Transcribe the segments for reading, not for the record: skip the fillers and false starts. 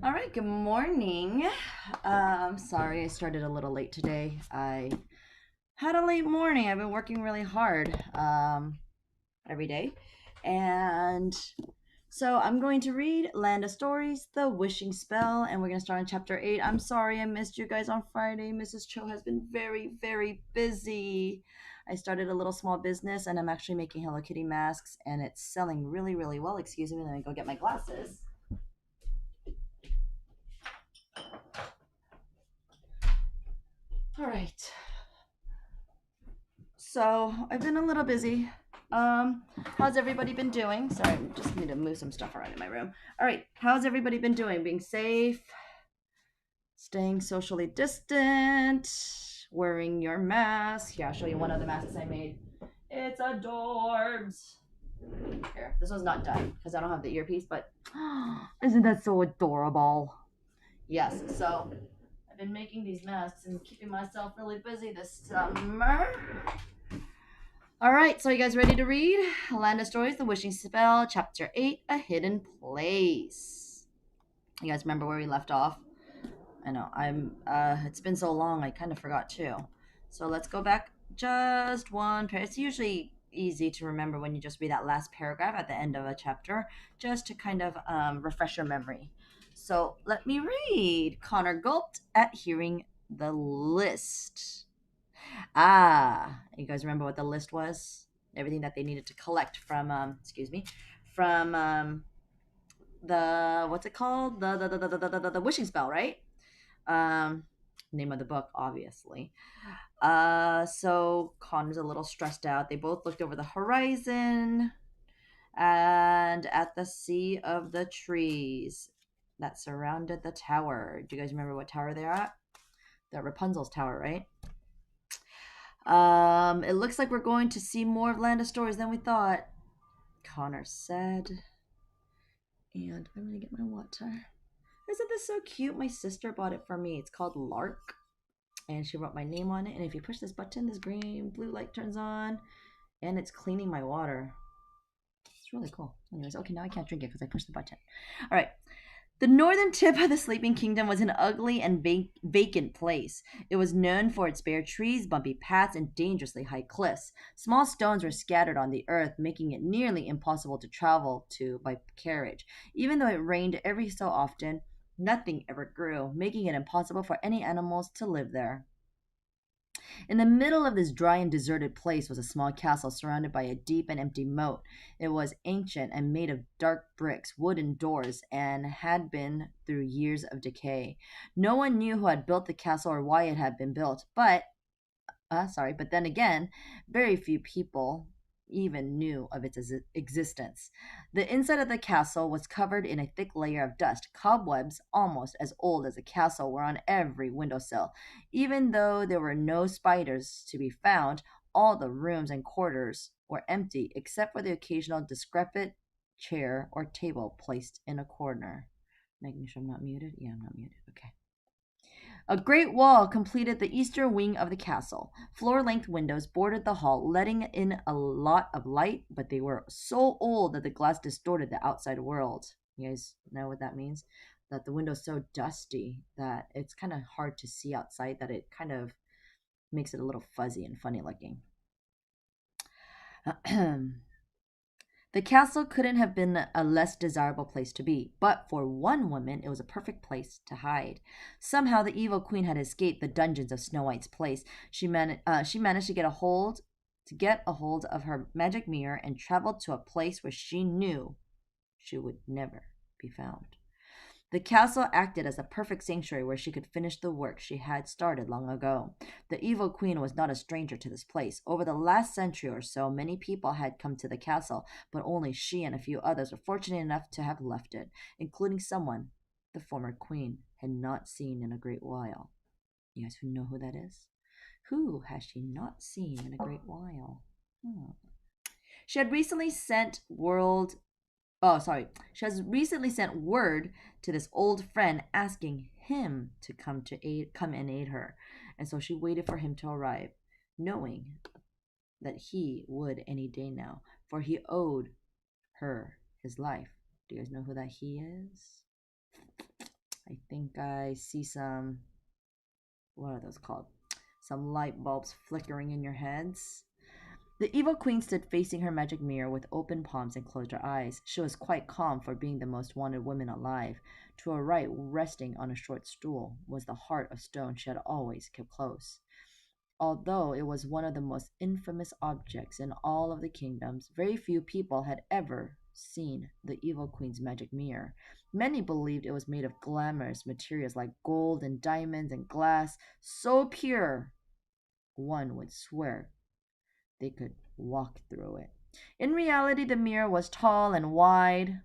All right, good morning. Sorry I started a little late today. I had a late morning. I've been working really hard every day. And so I'm going to read Land of Stories, The Wishing Spell, and we're going to start on chapter 8. I'm sorry I missed you guys on Friday. Mrs. Cho has been very, very busy. I started a little small business and I'm actually making Hello Kitty masks and it's selling really, really well. Excuse me, let me go get my glasses. All right. So I've been a little busy. How's everybody been doing? Sorry, I just need to move some stuff around in my room. All right, how's everybody been doing? Being safe, staying socially distant, wearing your mask. Here, I'll show you one of the masks I made. It's adorbs. Here, this one's not done because I don't have the earpiece, but isn't that so adorable? Yes, so I've been making these masks and keeping myself really busy this summer. All right, so you guys ready to read? Land of Stories, The Wishing Spell, Chapter 8, A Hidden Place. You guys remember where we left off? I know, it's been so long, I kind of forgot too. So let's go back just one paragraph. It's usually easy to remember when you just read that last paragraph at the end of a chapter, just to kind of refresh your memory. So let me read. Connor gulped at hearing the list. You guys remember what the list was? Everything that they needed to collect from, excuse me, from the what's it called? The wishing spell, right? Um, Name of the book, obviously. So Connor's a little stressed out. They both looked over the horizon and at the sea of the trees that surrounded the tower. Do you guys remember what tower they're at? The Rapunzel's tower, right? It looks like we're going to see more of Land of Stories than we thought, Connor said. And I'm gonna get my water. Isn't this so cute? My sister bought it for me. It's called Lark. And she wrote my name on it. And if you push this button, this green blue light turns on. And it's cleaning my water. It's really cool. Anyways, okay, now I can't drink it because I pushed the button. All right. The northern tip of the Sleeping Kingdom was an ugly and vacant place. It was known for its bare trees, bumpy paths, and dangerously high cliffs. Small stones were scattered on the earth, making it nearly impossible to travel to by carriage. Even though it rained every so often, nothing ever grew, making it impossible for any animals to live there. In the middle of this dry and deserted place was a small castle surrounded by a deep and empty moat. It was ancient and made of dark bricks, wooden doors, and had been through years of decay. No one knew who had built the castle or why it had been built, but then again, very few people even knew of its existence. The inside of the castle was covered in a thick layer of dust. Cobwebs, almost as old as the castle, were on every windowsill. Even though there were no spiders to be found, all the rooms and quarters were empty except for the occasional decrepit chair or table placed in a corner. Making sure I'm not muted? Yeah, I'm not muted. Okay. A great wall completed the eastern wing of the castle. Floor length windows bordered the hall, letting in a lot of light, but they were so old that the glass distorted the outside world. You guys know what that means? That the window's so dusty that it's kind of hard to see outside, that it kind of makes it a little fuzzy and funny looking. The castle couldn't have been a less desirable place to be, but for one woman it was a perfect place to hide. Somehow the evil queen had escaped the dungeons of Snow White's place. She managed to get a hold of her magic mirror and traveled to a place where she knew she would never be found. The castle acted as a perfect sanctuary where she could finish the work she had started long ago. The evil queen was not a stranger to this place. Over the last century or so, many people had come to the castle, but only she and a few others were fortunate enough to have left it, including someone the former queen had not seen in a great while. You guys who know who that is? Who has she not seen in a great while? Hmm. She had recently sent world Oh, sorry. She has recently sent word to this old friend asking him to come and aid her. And so she waited for him to arrive, knowing that he would any day now, for he owed her his life. Do you guys know who that he is? I think I see some, what are those called? Some light bulbs flickering in your heads. The evil queen stood facing her magic mirror with open palms and closed her eyes. She was quite calm for being the most wanted woman alive. To her right, resting on a short stool, was the heart of stone she had always kept close. Although it was one of the most infamous objects in all of the kingdoms, very few people had ever seen the evil queen's magic mirror. Many believed it was made of glamorous materials like gold and diamonds and glass, so pure one would swear they could walk through it. In reality, the mirror was tall and wide,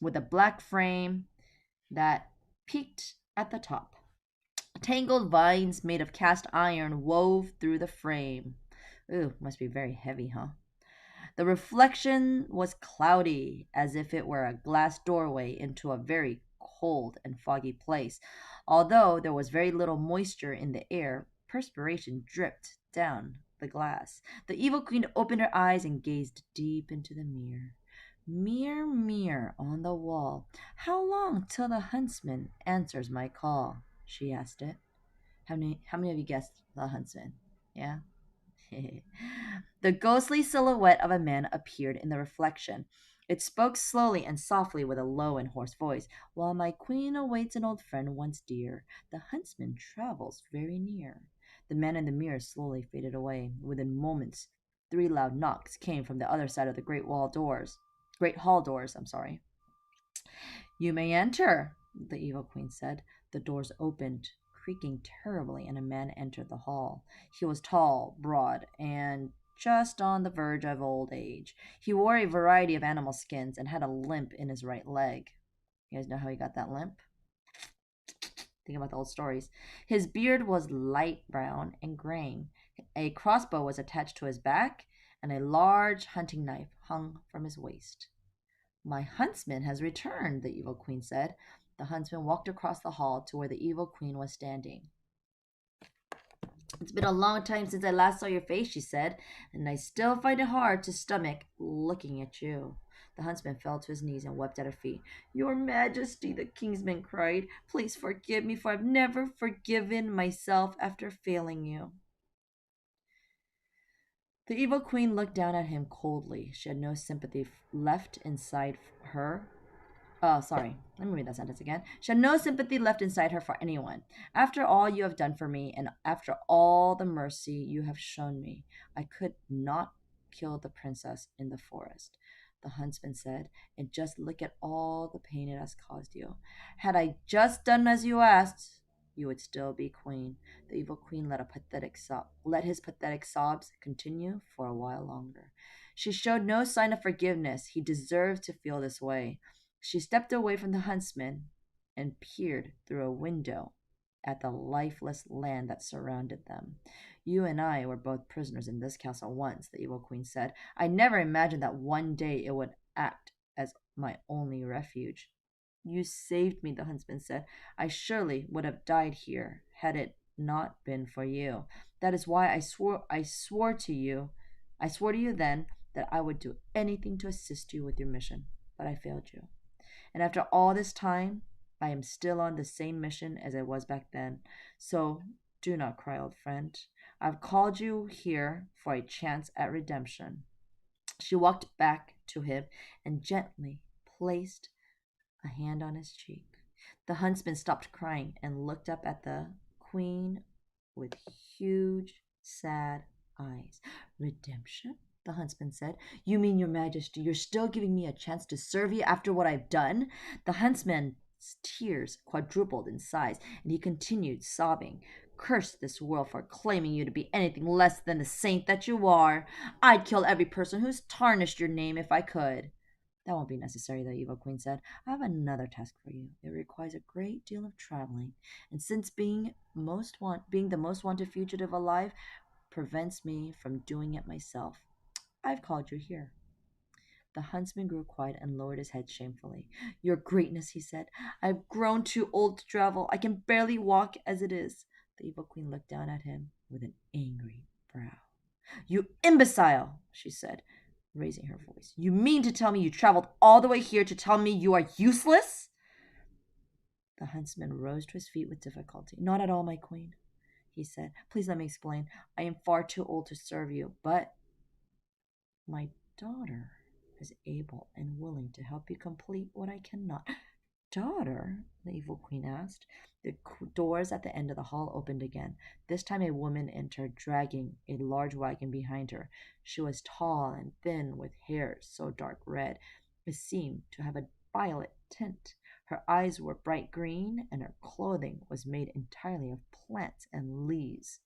with a black frame that peaked at the top. Tangled vines made of cast iron wove through the frame. Ooh, must be very heavy, huh? The reflection was cloudy, as if it were a glass doorway into a very cold and foggy place. Although there was very little moisture in the air, perspiration dripped down the glass. The evil queen opened her eyes and gazed deep into the mirror. Mirror, mirror on the wall, how long till the huntsman answers my call? She asked it. How many of you guessed the huntsman? Yeah? The ghostly silhouette of a man appeared in the reflection. It spoke slowly and softly with a low and hoarse voice. While my queen awaits an old friend once dear, the huntsman travels very near. The man in the mirror slowly faded away. Within moments, three loud knocks came from the other side of the great hall doors, I'm sorry. You may enter, the evil queen said. The doors opened, creaking terribly, and a man entered the hall. He was tall, broad, and just on the verge of old age. He wore a variety of animal skins and had a limp in his right leg. You guys know how he got that limp? Think about the old stories. His beard was light brown and graying. A crossbow was attached to his back, and a large hunting knife hung from his waist. My huntsman has returned, the evil queen said. The huntsman walked across the hall to where the evil queen was standing. It's been a long time since I last saw your face, she said, and I still find it hard to stomach looking at you. The huntsman fell to his knees and wept at her feet. Your Majesty, the kingsman cried, please forgive me, for I've never forgiven myself after failing you. The evil queen looked down at him coldly. She had no sympathy left inside her. Oh, sorry. Let me read that sentence again. She had no sympathy left inside her for anyone. After all you have done for me, and after all the mercy you have shown me, I could not kill the princess in the forest. The huntsman said, and just look at all the pain it has caused you. Had I just done as you asked, you would still be queen. The evil queen let his pathetic sobs continue for a while longer. She showed no sign of forgiveness. He deserved to feel this way. She stepped away from the huntsman and peered through a window at the lifeless land that surrounded them. You and I were both prisoners in this castle once, the evil queen said. I never imagined that one day it would act as my only refuge. You saved me, the huntsman said. I surely would have died here had it not been for you. That is why I swore to you then that I would do anything to assist you with your mission, but I failed you. And after all this time, I am still on the same mission as I was back then. So do not cry, old friend. I've called you here for a chance at redemption. She walked back to him and gently placed a hand on his cheek. The huntsman stopped crying and looked up at the queen with huge, sad eyes. Redemption? The huntsman said. You mean, your majesty, you're still giving me a chance to serve you after what I've done? The huntsman's tears quadrupled in size, and he continued sobbing. Curse this world for claiming you to be anything less than the saint that you are. I'd kill every person who's tarnished your name if I could. That won't be necessary, the evil queen said. I have another task for you. It requires a great deal of traveling, and since being the most wanted fugitive alive prevents me from doing it myself, I've called you here. The huntsman grew quiet and lowered his head shamefully. Your greatness, he said. I've grown too old to travel. I can barely walk as it is. The evil queen looked down at him with an angry brow. You imbecile, she said, raising her voice. You mean to tell me you traveled all the way here to tell me you are useless? The huntsman rose to his feet with difficulty. Not at all, my queen, he said. Please let me explain. I am far too old to serve you, but my daughter is able and willing to help you complete what I cannot. Daughter? The evil queen asked. The doors at the end of the hall opened again. This time a woman entered, dragging a large wagon behind her. She was tall and thin, with hair so dark red it seemed to have a violet tint. Her eyes were bright green, and her clothing was made entirely of plants and leaves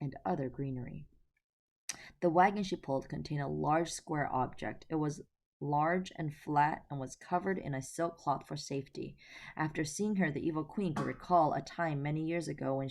and other greenery. The wagon she pulled contained a large square object. It was large and flat and was covered in a silk cloth for safety. After seeing her, the evil queen could recall a time many years ago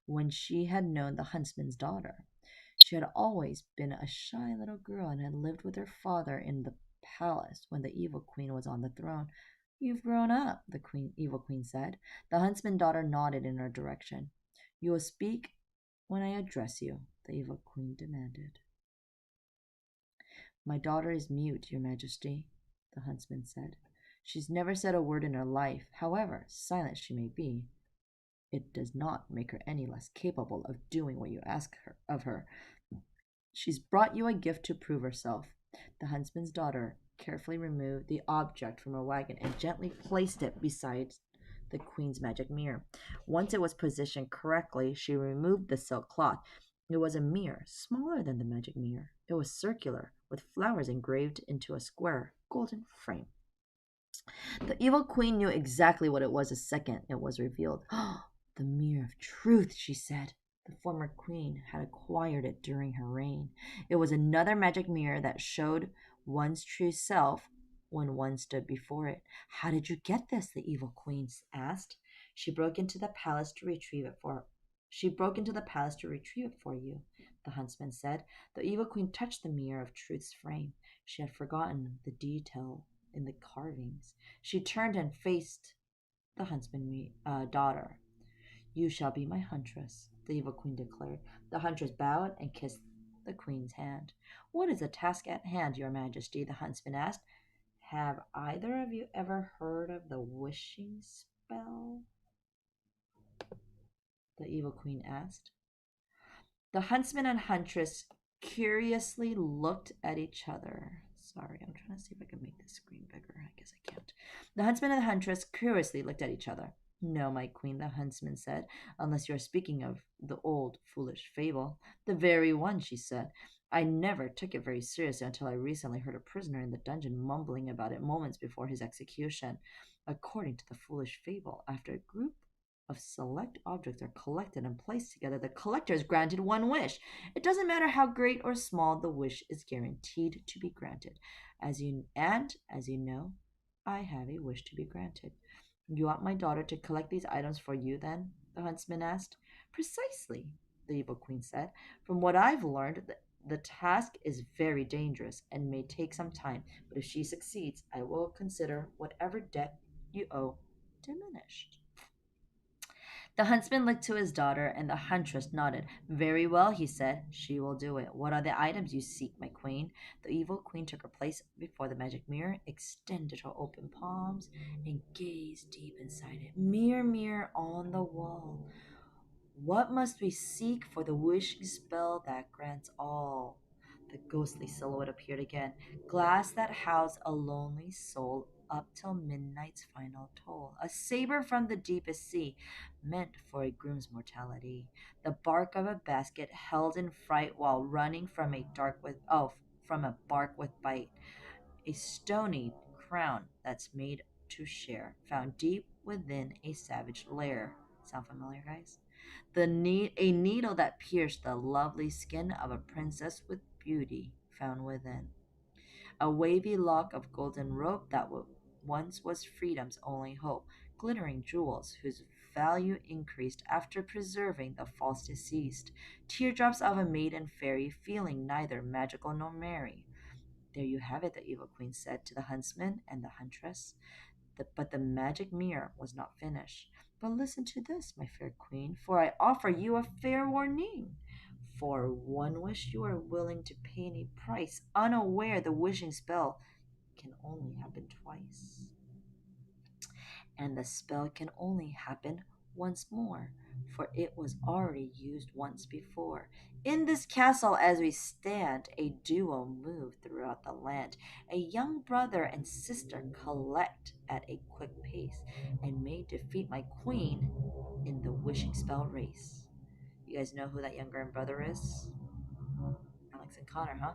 when she had known the huntsman's daughter. She had always been a shy little girl and had lived with her father in the palace when the evil queen was on the throne. You've grown up, the evil queen said. The huntsman's daughter nodded in her direction. You will speak when I address you, the evil queen demanded. My daughter is mute, your majesty, the huntsman said. She's never said a word in her life. However silent she may be, it does not make her any less capable of doing what you ask of her. She's brought you a gift to prove herself. The huntsman's daughter carefully removed the object from her wagon and gently placed it beside the queen's magic mirror. Once it was positioned correctly, she removed the silk cloth. It was a mirror smaller than the magic mirror. It was circular, with flowers engraved into a square golden frame. The evil queen knew exactly what it was the second it was revealed. The mirror of truth, she said. The former queen had acquired it during her reign. It was another magic mirror that showed one's true self when one stood before it. How did you get this? The evil queen asked. She broke into the palace to retrieve it for She broke into the palace to retrieve it for you, the huntsman said. The evil queen touched the mirror of truth's frame. She had forgotten the detail in the carvings. She turned and faced the huntsman's daughter. You shall be my huntress, the evil queen declared. The huntress bowed and kissed the queen's hand. What is the task at hand, your majesty? The huntsman asked. Have either of you ever heard of the wishing spell? The evil queen asked. The huntsman and huntress curiously looked at each other. Sorry, I'm trying to see if I can make this screen bigger. I guess I can't. The huntsman and the huntress curiously looked at each other. No, my queen, the huntsman said, unless you are speaking of the old foolish fable. The very one, she said. I never took it very seriously until I recently heard a prisoner in the dungeon mumbling about it moments before his execution. According to the foolish fable, after a group of select objects are collected and placed together, the collector is granted one wish. It doesn't matter how great or small, the wish is guaranteed to be granted. As you know, I have a wish to be granted. You want my daughter to collect these items for you, then? The huntsman asked. Precisely, the evil queen said. From what I've learned, the task is very dangerous and may take some time, but if she succeeds, I will consider whatever debt you owe diminished. The huntsman looked to his daughter, and the huntress nodded. Very well, he said. She will do it. What are the items you seek, my queen? The evil queen took her place before the magic mirror, extended her open palms, and gazed deep inside it. Mirror, mirror on the wall, what must we seek for the wishing spell that grants all? The ghostly silhouette appeared again. Glass that housed a lonely soul up till midnight's final toll. A saber from the deepest sea, meant for a groom's mortality. The bark of a basket held in fright while running from a bark with bite. A stony crown that's made to share, found deep within a savage lair. Sound familiar, guys? A needle that pierced the lovely skin of a princess with beauty found within. A wavy lock of golden rope that once was freedom's only hope. Glittering jewels whose value increased after preserving the false deceased. Teardrops of a maiden fairy feeling neither magical nor merry. There you have it, the evil queen said to the huntsman and the huntress. But the magic mirror was not finished. But listen to this, my fair queen, for I offer you a fair warning. For one wish you are willing to pay any price, unaware the wishing spell can only happen twice. and the spell can only happen once more, for it was already used once before. In this castle, as we stand, a duo move throughout the land. A young brother and sister collect at a quick pace and may defeat my queen in the wishing spell race. You guys know who that younger brother is? Alex and Connor, huh?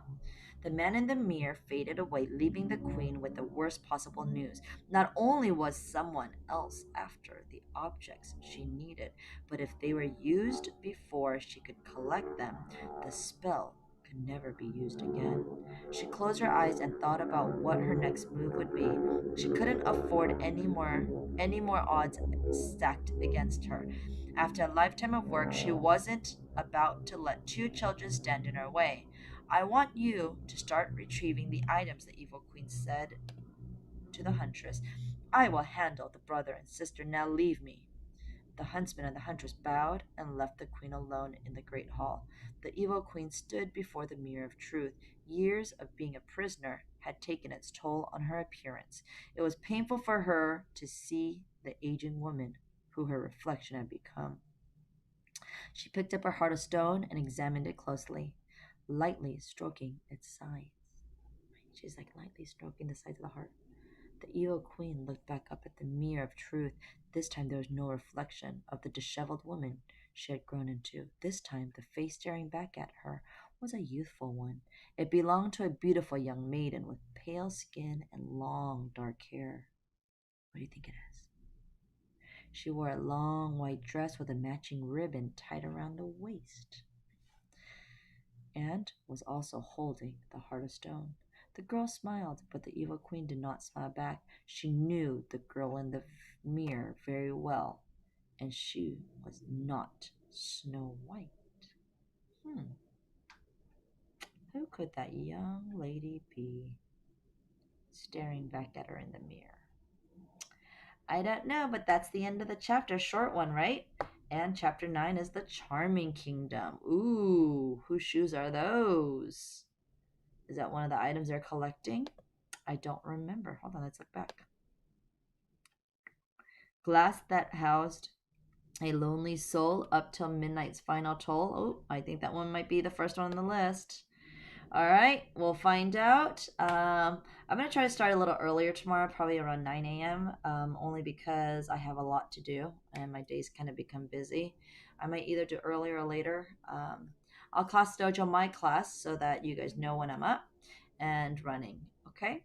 The man in the mirror faded away, leaving the queen with the worst possible news. Not only was someone else after the objects she needed, but if they were used before she could collect them, the spell could never be used again. She closed her eyes and thought about what her next move would be. She couldn't afford any more odds stacked against her. After a lifetime of work, she wasn't about to let two children stand in her way. I want you to start retrieving the items, the evil queen said to the huntress. I will handle the brother and sister. Now leave me. The huntsman and the huntress bowed and left the queen alone in the great hall. The evil queen stood before the mirror of truth. Years of being a prisoner had taken its toll on her appearance. It was painful for her to see the aging woman who her reflection had become. She picked up her heart of stone and examined it closely, lightly stroking its sides. She's like lightly stroking the sides of the heart. The evil queen looked back up at the mirror of truth. This time there was no reflection of the disheveled woman she had grown into. This time the face staring back at her was a youthful one. It belonged to a beautiful young maiden with pale skin and long dark hair. What do you think it is? She wore a long white dress with a matching ribbon tied around the waist, and was also holding the heart of stone. The girl smiled, but the evil queen did not smile back. She knew the girl in the mirror very well, and she was not Snow White. Hmm, who could that young lady be staring back at her in the mirror? I don't know, but that's the end of the chapter. Short one, right? And chapter 9 is the Charming Kingdom. Ooh, whose shoes are those? Is that one of the items they're collecting? I don't remember. Hold on, let's look back. Glass that housed a lonely soul up till midnight's final toll. Oh, I think that one might be the first one on the list. All right, we'll find out. I'm going to try to start a little earlier tomorrow, probably around 9 a.m., only because I have a lot to do and my days kind of become busy. I might either do earlier or later. I'll class dojo my class so that you guys know when I'm up and running. Okay.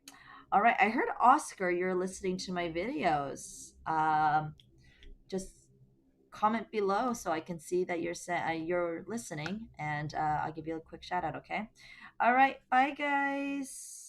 All right. I heard Oscar, you're listening to my videos. Just comment below so I can see that you're listening, and I'll give you a quick shout out. Okay. All right. Bye, guys.